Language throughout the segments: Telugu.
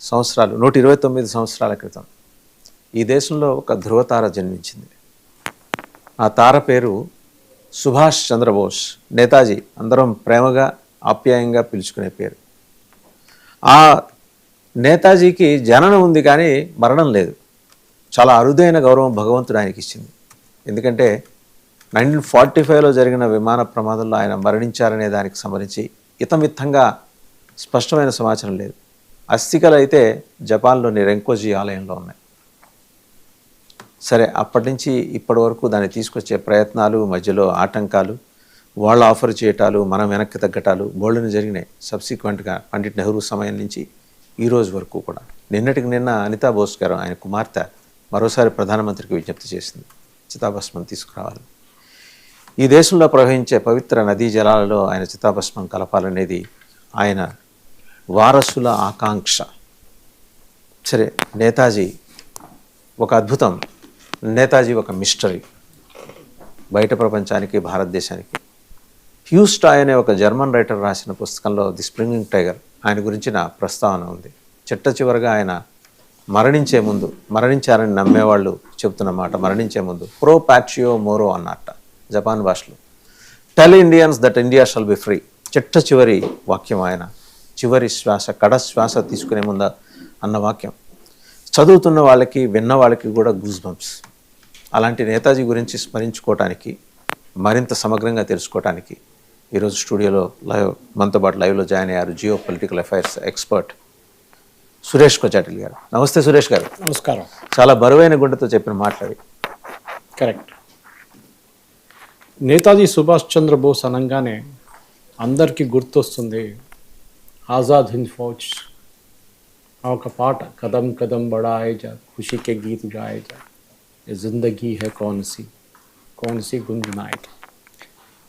సంవత్సరాలు 129 సంవత్సరాల క్రితం ఈ దేశంలో ఒక ధృవతార జన్మించింది. ఆ తార పేరు సుభాష్ చంద్రబోస్, నేతాజీ, అందరం ప్రేమగా ఆప్యాయంగా పిలుచుకునే పేరు. ఆ నేతాజీకి జననం ఉంది కానీ మరణం లేదు. చాలా అరుదైన గౌరవం భగవంతుడు ఆయనకి ఇచ్చింది. ఎందుకంటే 1945లో జరిగిన విమాన ప్రమాదంలో ఆయన మరణించారనే దానికి సంబంధించి ఇతమిత్తంగా స్పష్టమైన సమాచారం లేదు. అస్థికలు అయితే జపాన్లోని రెంకోజీ ఆలయంలో ఉన్నాయి. సరే, అప్పటి నుంచి ఇప్పటి వరకు దాన్ని తీసుకొచ్చే ప్రయత్నాలు, మధ్యలో ఆటంకాలు, వాళ్ళు ఆఫర్ చేయటాలు, మనం వెనక్కి తగ్గటాలు బోల్డ్ని జరిగినాయి. సబ్సిక్వెంట్గా పండిట్ నెహ్రూ సమయం నుంచి ఈ రోజు వరకు కూడా. నిన్నటికి నిన్న అనితా బోస్ గారు ఆయన కుమార్తె మరోసారి ప్రధానమంత్రికి విజ్ఞప్తి చేసింది, చితాభస్మం తీసుకురావాలి. ఈ దేశంలో ప్రవహించే పవిత్ర నదీ జలాలలో ఆయన చితాభస్మం కలపాలనేది ఆయన వారసుల ఆకాంక్ష. సరే, నేతాజీ ఒక అద్భుతం, నేతాజీ ఒక మిస్టరీ బయట ప్రపంచానికి, భారతదేశానికి. హ్యూస్టాయ్ అనే ఒక జర్మన్ రైటర్ రాసిన పుస్తకంలో ది స్ప్రింగింగ్ టైగర్ ఆయన గురించిన ప్రస్తావన ఉంది. చిట్ట చివరిగా ఆయన మరణించారని నమ్మేవాళ్ళు చెబుతున్న మాట, మరణించే ముందు ప్రో పాట్రియో మోరో అన్నట్ట జపాన్ భాషలో. Tell Indians that India shall be free. చిట్ట చివరి వాక్యం ఆయన, చివరి శ్వాస, కడ శ్వాస తీసుకునే ముందు అన్న వాక్యం చదువుతున్న వాళ్ళకి, విన్న వాళ్ళకి కూడా గూస్ బంప్స్. అలాంటి నేతాజీ గురించి స్మరించుకోవటానికి, మరింత సమగ్రంగా తెలుసుకోవటానికి ఈరోజు స్టూడియోలో మనతో పాటు లైవ్లో జాయిన్ అయ్యారు Jio political affairs expert Suresh Kochattil గారు. నమస్తే సురేష్ గారు. నమస్కారం. చాలా బరువైన గుండెతో చెప్పిన మాట్లాడి. కరెక్ట్. నేతాజీ సుభాష్ చంద్రబోస్ అనగానే అందరికీ గుర్తొస్తుంది ఆజాద్ హింద్ ఫౌజ్. ఆ ఒక పాట, కదం కదం బడాయే జా, ఖుషీకే గీత్ గాయే జా, ఏ జిందగీ హై కౌన్సీ గుంజనాయక.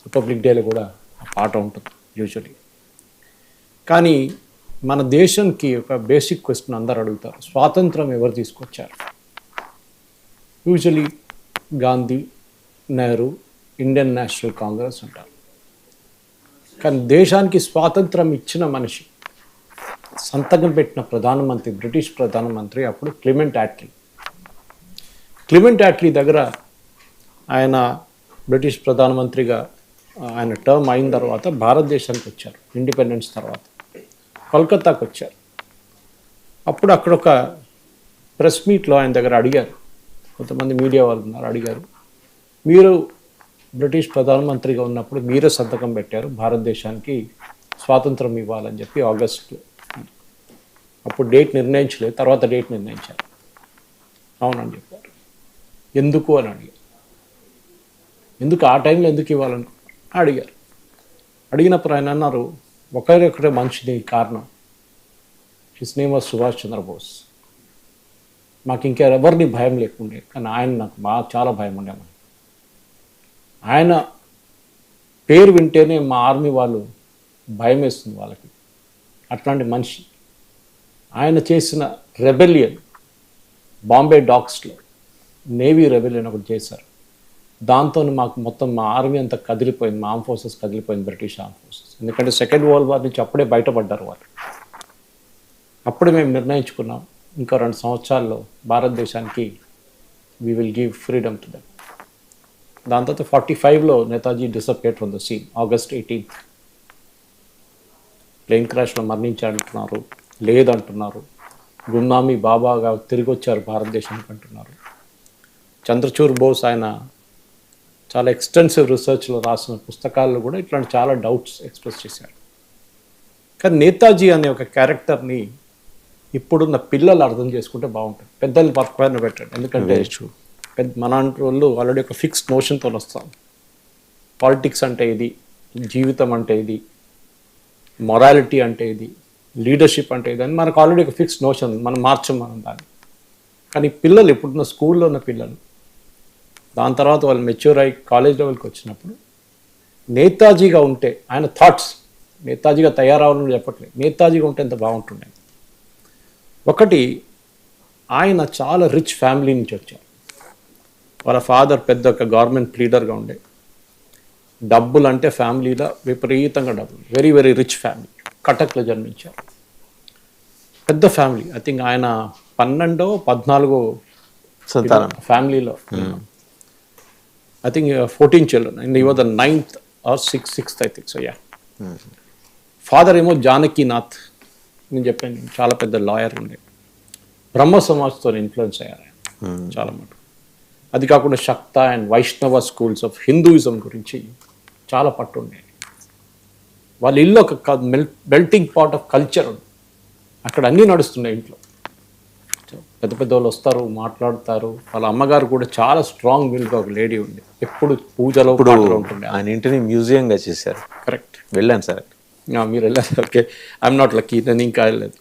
రిపబ్లిక్ డేలో కూడా ఆ పాట ఉంటుంది యూజువలీ. కానీ మన దేశానికి ఒక బేసిక్ క్వశ్చన్ అందరు అడుగుతారు, స్వాతంత్రం ఎవరు తీసుకొచ్చారు? Usually Gandhi, Nehru, Indian national Congress అంటారు. కానీ దేశానికి స్వాతంత్రం ఇచ్చిన మనిషి, సంతకం పెట్టిన ప్రధానమంత్రి, బ్రిటిష్ ప్రధానమంత్రి అప్పుడు క్లిమెంట్ యాట్లీ దగ్గర ఆయన బ్రిటిష్ ప్రధానమంత్రిగా ఆయన టర్మ్ అయిన తర్వాత భారతదేశానికి వచ్చారు. ఇండిపెండెన్స్ తర్వాత కోల్కతాకు వచ్చారు. అప్పుడు అక్కడ ఒక ప్రెస్ మీట్లో ఆయన దగ్గర అడిగారు, కొంతమంది మీడియా వాళ్ళు ఉన్నారు, అడిగారు, మీరు బ్రిటిష్ ప్రధానమంత్రిగా ఉన్నప్పుడు మీరే సంతకం పెట్టారు భారతదేశానికి స్వాతంత్రం ఇవ్వాలని చెప్పి ఆగస్టులో. అప్పుడు డేట్ నిర్ణయించలేదు, తర్వాత డేట్ నిర్ణయించారు. అవునని చెప్పారు. ఎందుకు అని అడిగారు. ఎందుకు ఆ టైంలో ఎందుకు ఇవ్వాలని అడిగారు. అడిగినప్పుడు ఆయన అన్నారు, ఒకరే మనిషిని కారణం, his name was Subhash Chandrabose. మాకు ఇంకెవరిని భయం లేకుండే, కానీ ఆయన నాకు బాగా చాలా భయం ఉండే. ఆయన పేరు వింటేనే మా ఆర్మీ వాళ్ళు భయం వేస్తుంది వాళ్ళకి. అట్లాంటి మనిషి. ఆయన చేసిన రెబెలియన్, బాంబే డాక్స్లో నేవీ రెబెలియన్ ఒకటి చేశారు. దాంతో మాకు మొత్తం మా ఆర్మీ అంతా కదిలిపోయింది, మా ఆర్మ్ ఫోర్సెస్ కదిలిపోయింది, బ్రిటిష్ ఆర్మ్ ఫోర్సెస్. ఎందుకంటే సెకండ్ వరల్డ్ వార్ నుంచి అప్పుడే బయటపడ్డారు వాళ్ళు. అప్పుడే మేము నిర్ణయించుకున్నాం, ఇంకో 2 సంవత్సరాల్లో భారతదేశానికి we will give freedom to them. దాని తర్వాత 45లో Netaji disappeared from the scene. August 18 plane క్రాష్లో మరణించారంటున్నారు, లేదంటున్నారు. గుమ్నామీ బాబాగా తిరిగి వచ్చారు భారతదేశానికి అంటున్నారు. చంద్రచూర్ బోస్ ఆయన చాలా ఎక్స్టెన్సివ్ రీసెర్చ్లో రాసిన పుస్తకాల్లో కూడా ఇట్లాంటి చాలా డౌట్స్ ఎక్స్ప్రెస్ చేశారు. కానీ నేతాజీ అనే ఒక క్యారెక్టర్ని ఇప్పుడున్న పిల్లలు అర్థం చేసుకుంటే బాగుంటుంది. పెద్దలు పక్కన పెట్టండి, ఎందుకంటే మన వాళ్ళు ఆల్రెడీ ఒక ఫిక్స్డ్ నోషన్తో వస్తాం. పాలిటిక్స్ అంటే ఇది, జీవితం అంటే ఇది, మొరాలిటీ అంటే ఇది, లీడర్షిప్ అంటే ఇది అని మనకు ఆల్రెడీ ఒక ఫిక్స్డ్ నోషన్, మనం మార్చం దాన్ని. కానీ పిల్లలు, ఇప్పుడున్న స్కూల్లో ఉన్న పిల్లలు, దాని తర్వాత వాళ్ళు మెచ్యూర్ అయ్యి కాలేజ్ లెవెల్కి వచ్చినప్పుడు నేతాజీగా ఉంటే, ఆయన థాట్స్ నేతాజీగా తయారవ్వాలని చెప్పట్లేదు, నేతాజీగా ఉంటే ఎంత బాగుంటుండే. ఒకటి, ఆయన చాలా రిచ్ ఫ్యామిలీ నుంచి వచ్చారు. వాళ్ళ ఫాదర్ పెద్ద ఒక గవర్నమెంట్ లీడర్గా ఉండే. డబ్బులు అంటే ఫ్యామిలీలో విపరీతంగా డబ్బులు, వెరీ వెరీ రిచ్ ఫ్యామిలీ. కటక్లో జన్మించారు. పెద్ద ఫ్యామిలీ. ఐ థింక్ ఆయన 14 సంతానం. ఫ్యామిలీలో ఐ థింక్ 14 చిల్డ్రన్ అండ్ ఈ was the 9th or 6th I think. So yeah, father ఏమో జానకీనాథ్, నేను చెప్పాను చాలా పెద్ద లాయర్ ఉండే, బ్రహ్మ సమాజ్తో ఇన్ఫ్లుయెన్స్ అయ్యారు ఆయన చాలా మటుకు. అది కాకుండా శక్త అండ్ వైష్ణవ స్కూల్స్ ఆఫ్ హిందూయిజం గురించి చాలా పట్టు ఉండేది. వాళ్ళ ఇల్లు ఒక మెల్టింగ్ పాట్ ఆఫ్ కల్చర్ ఉంది, అక్కడ అన్నీ నడుస్తున్నాయి ఇంట్లో. పెద్ద పెద్ద వాళ్ళు వస్తారు, మాట్లాడతారు. వాళ్ళ అమ్మగారు కూడా చాలా స్ట్రాంగ్ విల్గా ఒక లేడీ ఉంది, ఎప్పుడు పూజలో ఉంటుండే. ఆయన ఇంటిని మ్యూజియంగా చేశారు. కరెక్ట్, వెళ్ళాను సార్. మీరు వెళ్ళారు? ఓకే, ఐఎమ్ నాట్ లక్కీ, నేను ఇంకా వెళ్ళలేదు.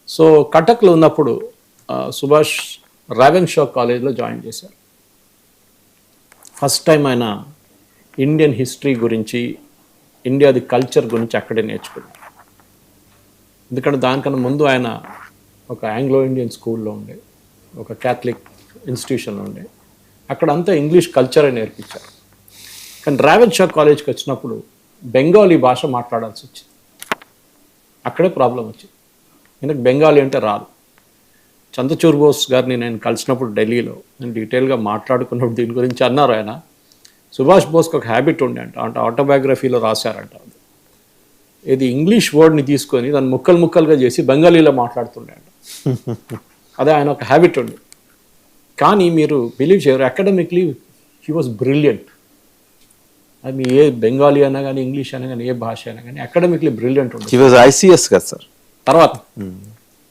సో కటక్లో ఉన్నప్పుడు సుభాష్ రావెన్ షా కాలేజ్లో జాయిన్ చేశారు. ఫస్ట్ టైం ఆయన ఇండియన్ హిస్టరీ గురించి, ఇండియాది కల్చర్ గురించి అక్కడే నేర్చుకున్నారు. ఎందుకంటే దానికన్నా ముందు ఆయన ఒక ఆంగ్లో ఇండియన్ స్కూల్లో ఉండే, ఒక క్యాథలిక్ ఇన్స్టిట్యూషన్లో ఉండే, అక్కడ అంతా ఇంగ్లీష్ కల్చరే నేర్పించారు. కానీ రావెన్ షా కాలేజ్కి వచ్చినప్పుడు బెంగాలీ భాష మాట్లాడాల్సి వచ్చింది. అక్కడే ప్రాబ్లం వచ్చింది, ఎందుకంటే బెంగాలీ అంటే రాదు. చంద్రచూర్ బోస్ గారిని నేను కలిసినప్పుడు ఢిల్లీలో నేను డీటెయిల్గా మాట్లాడుకున్నప్పుడు దీని గురించి అన్నారు ఆయన. సుభాష్ బోస్కి ఒక హ్యాబిట్ ఉండే అంటే ఆటోబయోగ్రఫీలో రాశారంట, ఇది ఇంగ్లీష్ వర్డ్ని తీసుకొని దాన్ని ముక్కలుగా చేసి బెంగాలీలో మాట్లాడుతుండే అంట. అదే ఆయన ఒక హ్యాబిట్ ఉంది. కానీ మీరు బిలీవ్ చేయరు, అకాడమిక్లీ హీ వాజ్ బ్రిలియంట్. అది ఏ బెంగాలీ అయినా కానీ, ఇంగ్లీష్ అయినా కానీ, ఏ భాష అయినా కానీ అకాడమిక్లీ బ్రిలియంట్ ఉంటుంది. హీ వాజ్ ICS కదా సార్ తర్వాత.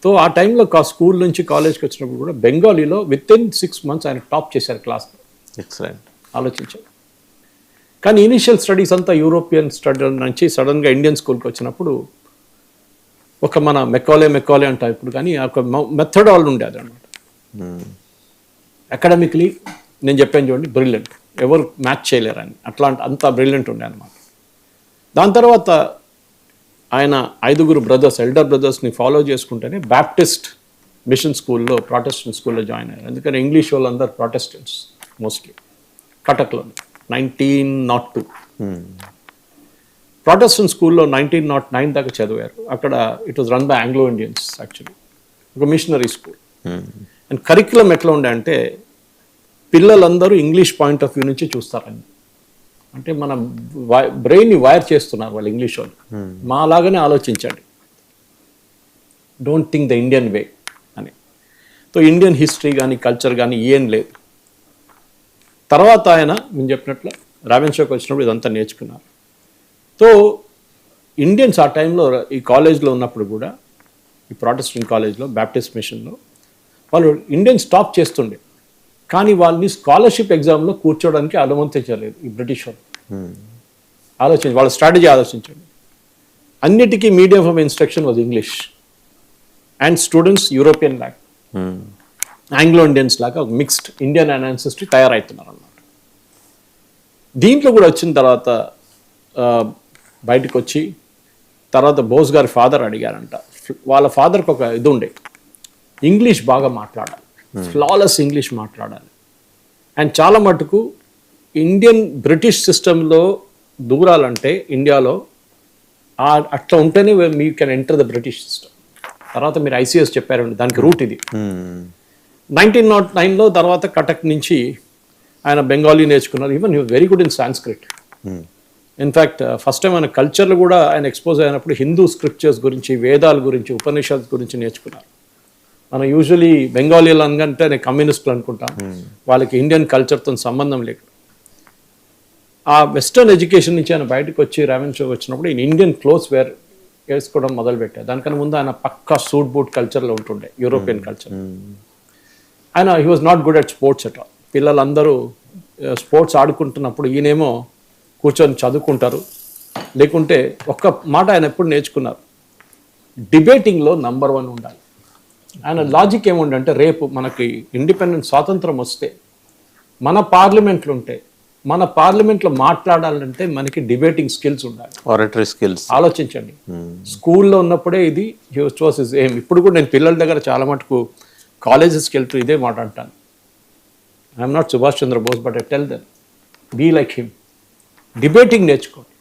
సో ఆ టైంలో స్కూల్ నుంచి కాలేజ్కి వచ్చినప్పుడు కూడా బెంగాలీలో విత్ ఇన్ 6 months ఆయన టాప్ చేశారు క్లాస్లో. ఎక్సలెంట్. ఆలోచించారు. కానీ ఇనిషియల్ స్టడీస్ అంతా యూరోపియన్ స్టడీ నుంచి సడన్గా ఇండియన్ స్కూల్కి వచ్చినప్పుడు ఒక మన మెకాలే అంట ఇప్పుడు, కానీ ఒక మెథడ్ వాళ్ళు ఉండేది అనమాట. అకాడమిక్లీ నేను చెప్పాను చూడండి, బ్రిలియంట్, ఎవరు మ్యాచ్ చేయలేరు అని, అంత బ్రిలియంట్ ఉండే అనమాట. దాని తర్వాత ఆయన 5 బ్రదర్స్, ఎల్డర్ బ్రదర్స్ని ఫాలో చేసుకుంటేనే బ్యాప్టిస్ట్ మిషన్ స్కూల్లో, ప్రాటెస్టెంట్ స్కూల్లో జాయిన్ అయ్యారు. ఎందుకంటే ఇంగ్లీష్ వాళ్ళందరూ ప్రాటెస్టెంట్స్ మోస్ట్లీ. కటక్లో 1902 ప్రాటెస్టెంట్ స్కూల్లో 1909 దాకా చదివారు. అక్కడ it was run by Anglo Indians actually, ఒక మిషనరీ స్కూల్. అండ్ కరిక్యులం ఎట్లా ఉండే అంటే పిల్లలందరూ ఇంగ్లీష్ పాయింట్ ఆఫ్ వ్యూ నుంచి చూస్తారండి. అంటే మన బ్రెయిన్ని వైర్ చేస్తున్నారు వాళ్ళు ఇంగ్లీష్ వాళ్ళు. మాలాగానే ఆలోచించండి, డోంట్ థింక్ ద ఇండియన్ వే అని. సో ఇండియన్ హిస్టరీ కానీ కల్చర్ కానీ ఏం లేదు. తర్వాత ఆయన నేను చెప్పినట్లు రావెన్ షాకి వచ్చినప్పుడు ఇదంతా నేర్చుకున్నారు. సో ఇండియన్స్ ఆ టైంలో ఈ కాలేజ్లో ఉన్నప్పుడు కూడా, ఈ ప్రాటెస్టెంట్ కాలేజ్లో బ్యాప్టిస్ట్ మిషన్లో వాళ్ళు ఇండియన్ స్టాప్ చేస్తుండే, కానీ వాళ్ళని స్కాలర్షిప్ ఎగ్జామ్లో కూర్చోవడానికి అనుమతించలేదు ఈ బ్రిటిష్ వాళ్ళు. ఆలోచించండి, వాళ్ళ స్ట్రాటజీ ఆలోచించండి. అన్నిటికీ medium of instruction was English and students European లాగా, ఆంగ్లో ఇండియన్స్ లాగా ఒక మిక్స్డ్ ఇండియన్ అండ్ యాన్సెస్ట్రీ తయారవుతున్నారు అన్నమాట. దీంట్లో కూడా వచ్చిన తర్వాత బయటకు వచ్చి తర్వాత బోస్ గారి ఫాదర్ అడిగారంట, వాళ్ళ ఫాదర్కి ఒక ఇది ఉండే, ఇంగ్లీష్ బాగా మాట్లాడాలి, ఫ్లాలెస్ ఇంగ్లీష్ మాట్లాడాలి. అండ్ చాలా మటుకు ఇండియన్ బ్రిటిష్ సిస్టంలో దూరాలంటే ఇండియాలో అట్లా ఉంటేనే me can enter the British system. తర్వాత మీరు ICS చెప్పారండి, దానికి రూట్ ఇది. 1909లో తర్వాత కటక్ నుంచి ఆయన బెంగాలీ నేర్చుకున్నారు. Even you very good in Sanskrit. In fact first time ఆయన కల్చర్లో కూడా ఆయన ఎక్స్పోజ్ అయినప్పుడు హిందూ స్క్రిప్చర్స్ గురించి, వేదాల గురించి, ఉపనిషత్ గురించి నేర్చుకున్నారు. మనం యూజువలీ బెంగాలీలు అనగానే కమ్యూనిస్టులు అనుకుంటాం, వాళ్ళకి ఇండియన్ కల్చర్తో సంబంధం లేదు. ఆ వెస్టర్న్ ఎడ్యుకేషన్ నుంచి ఆయన బయటకు వచ్చి రావెన్ షా వచ్చినప్పుడు ఈయన ఇండియన్ క్లోత్స్ వేసుకోవడం మొదలుపెట్టారు. దానికన్నా ముందు ఆయన పక్కా సూట్ బూట్ కల్చర్లో ఉంటుండే, యూరోపియన్ కల్చర్. ఆయన he was not good at sports at all. పిల్లలందరూ స్పోర్ట్స్ ఆడుకుంటున్నప్పుడు ఈయనేమో కూర్చొని చదువుకుంటారు. లేకుంటే ఒక్క మాట ఆయన ఎప్పుడు నేర్చుకున్నారు, డిబేటింగ్లో నంబర్ 1 ఉండాలి. ఆయన లాజిక్ ఏముండంటే, రేపు మనకి ఇండిపెండెంట్ స్వాతంత్రం వస్తే మన పార్లమెంట్లు ఉంటే, మన పార్లమెంట్లో మాట్లాడాలంటే మనకి డిబేటింగ్ స్కిల్స్ ఉండాలి, ఆరటరీ స్కిల్స్. ఆలోచించండి, స్కూల్లో ఉన్నప్పుడే ఇది వాస్ హిస్ ఎయిమ్. ఇప్పుడు కూడా నేను పిల్లల దగ్గర చాలా మటుకు కాలేజెస్కి వెళ్తూ ఇదే మాట అంటాను, I'm not Subhash Chandrabose but I tell them be like him. Debating నేర్చుకోండి,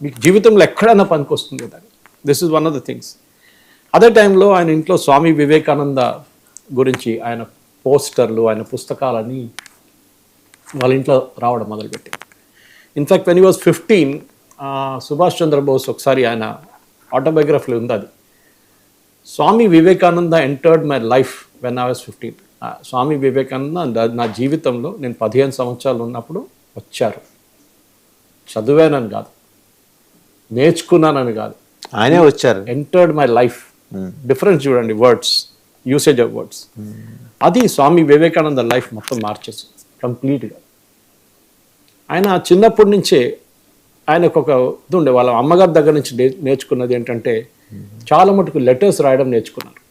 మీకు జీవితంలో ఎక్కడైనా పనికి వస్తుంది కదా. This is one of the things. అదే టైంలో ఆయన ఇంట్లో స్వామి వివేకానంద గురించి ఆయన పోస్టర్లు, ఆయన పుస్తకాలని వాళ్ళ ఇంట్లో రావడం మొదలుపెట్టి. In fact when he was 15, Subhash Chandrabose ఒకసారి ఆయన ఆటోబయోగ్రఫీలో ఉంది అది, Swami Vivekananda entered my life when I was 15. Swami Vivekananda నా జీవితంలో నేను 15 సంవత్సరాలు ఉన్నప్పుడు వచ్చారు. చదివానని కాదు, నేర్చుకున్నానని కాదు, ఆయనే వచ్చారు. Entered my life. డిఫరెన్స్ చూడండి, వర్డ్స్, యూసేజ్ ఆఫ్ వర్డ్స్. అది స్వామి వివేకానంద లైఫ్ మొత్తం మార్చేసింది కంప్లీట్గా. ఆయన చిన్నప్పటి నుంచే ఆయనకు ఒక ఇది ఉండే, వాళ్ళ అమ్మగారి దగ్గర నుంచి నేర్చుకున్నది ఏంటంటే చాలా మటుకు లెటర్స్ రాయడం నేర్చుకున్నారు.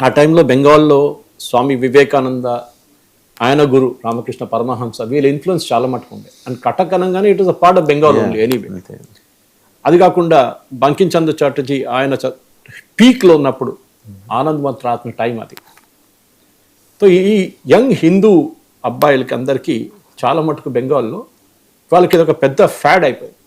ఆ టైంలో బెంగాల్లో స్వామి వివేకానంద, ఆయన గురు రామకృష్ణ పరమహంస, వీళ్ళ ఇన్ఫ్లుయెన్స్ చాలా మటుకు ఉండే. అండ్ కటక్ అనగానే it is a part of Bengal only anyway. అది కాకుండా బంకిం చంద్ర చటర్జీ ఆయన పీక్లో ఉన్నప్పుడు ఆనందమత్ రాసిన టైం అది. సో ఈ యంగ్ హిందూ అబ్బాయిలకి అందరికీ చాలా మటుకు బెంగాల్లో వాళ్ళకి ఇది ఒక పెద్ద ఫ్యాడ్ అయిపోయింది.